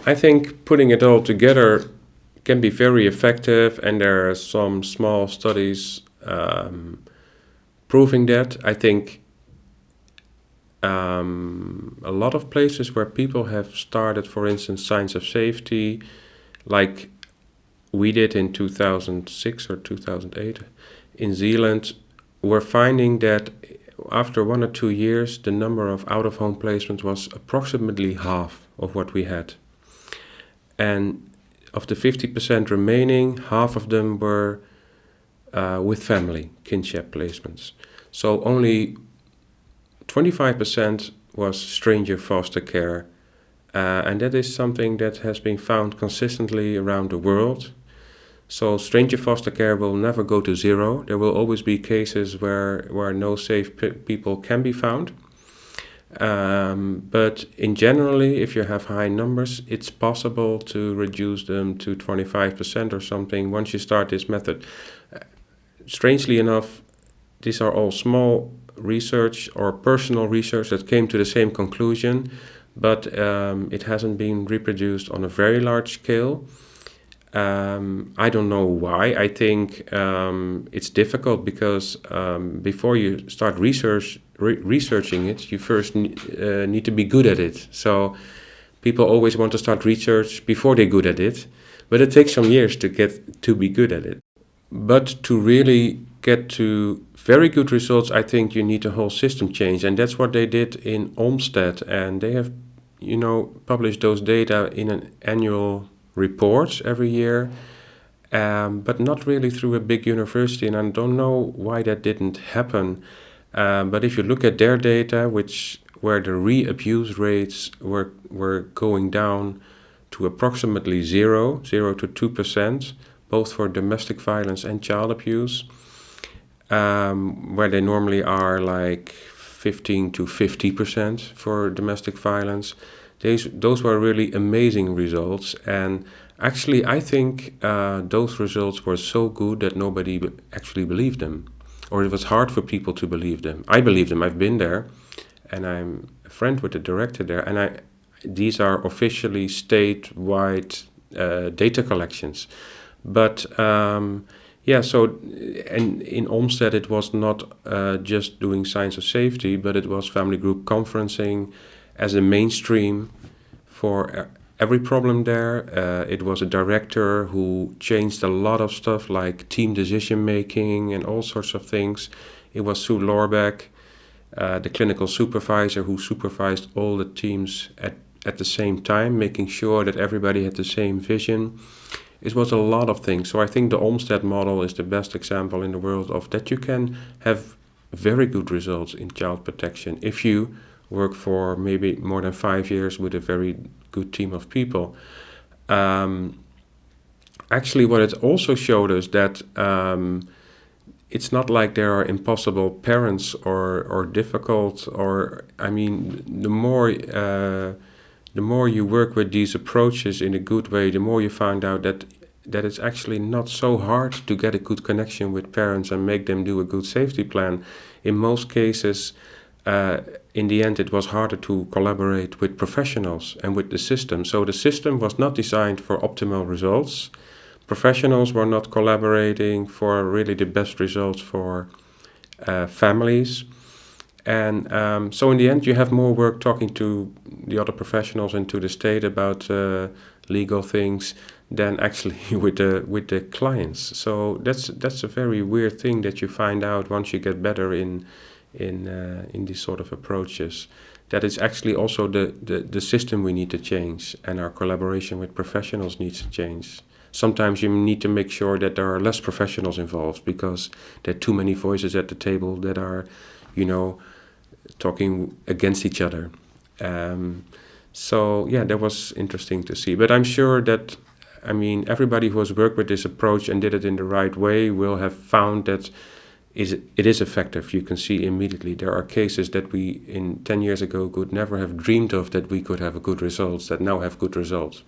I think putting it all together can be very effective, and there are some small studies proving that. I think a lot of places where people have started, for instance, signs of safety, like we did in 2006 or 2008 in Zealand, we're finding that after 1 or 2 years, the number of out-of-home placements was approximately half of what we had. And of the 50% remaining, half of them were with family, kinship placements. So only 25% was stranger foster care. And that is something that has been found consistently around the world. So stranger foster care will never go to zero. There will always be cases where no safe people can be found. But in generally, if you have high numbers, it's possible to reduce them to 25% or something once you start this method. Strangely enough, these are all small research or personal research that came to the same conclusion, but it hasn't been reproduced on a very large scale. I don't know why. I think it's difficult because before you start researching it, you first need to be good at it. So people always want to start research before they're good at it, but it takes some years to get to be good at it. But to really get to very good results, I think you need a whole system change, and that's what they did in Olmsted, and they have, published those data in an annual reports every year, but not really through a big university, and I don't know why that didn't happen. But if you look at their data, where the re-abuse rates were going down to approximately 0 to 2%, both for domestic violence and child abuse, where they normally are like 15 to 50% for domestic violence. Those were really amazing results, and actually I think those results were so good that nobody actually believed them, or it was hard for people to believe them. I believe them. I've been there, and I'm a friend with the director there, and these are officially statewide data collections. But and in Olmsted it was not just doing signs of safety, but it was family group conferencing as a mainstream for every problem there. It was a director who changed a lot of stuff like team decision making and all sorts of things. It was Sue Lorbeck, the clinical supervisor, who supervised all the teams at the same time, making sure that everybody had the same vision. It was a lot of things. So I think the Olmsted model is the best example in the world of that you can have very good results in child protection if you work for maybe more than 5 years with a very good team of people. Actually, what it also showed us that it's not like there are impossible parents or difficult, or the more you work with these approaches in a good way, the more you find out that it's actually not so hard to get a good connection with parents and make them do a good safety plan. In most cases, in the end, it was harder to collaborate with professionals and with the system. So the system was not designed for optimal results. Professionals were not collaborating for really the best results for families. And so in the end, you have more work talking to the other professionals and to the state about legal things than actually with the clients. So that's a very weird thing that you find out once you get better in these sort of approaches. That is actually also the system we need to change, and our collaboration with professionals needs to change. Sometimes you need to make sure that there are less professionals involved because there are too many voices at the table that are, talking against each other. That was interesting to see. But I'm sure that, everybody who has worked with this approach and did it in the right way will have found that it is effective. You can see immediately there are cases that we 10 years ago could never have dreamed of, that we could have good results, that now have good results.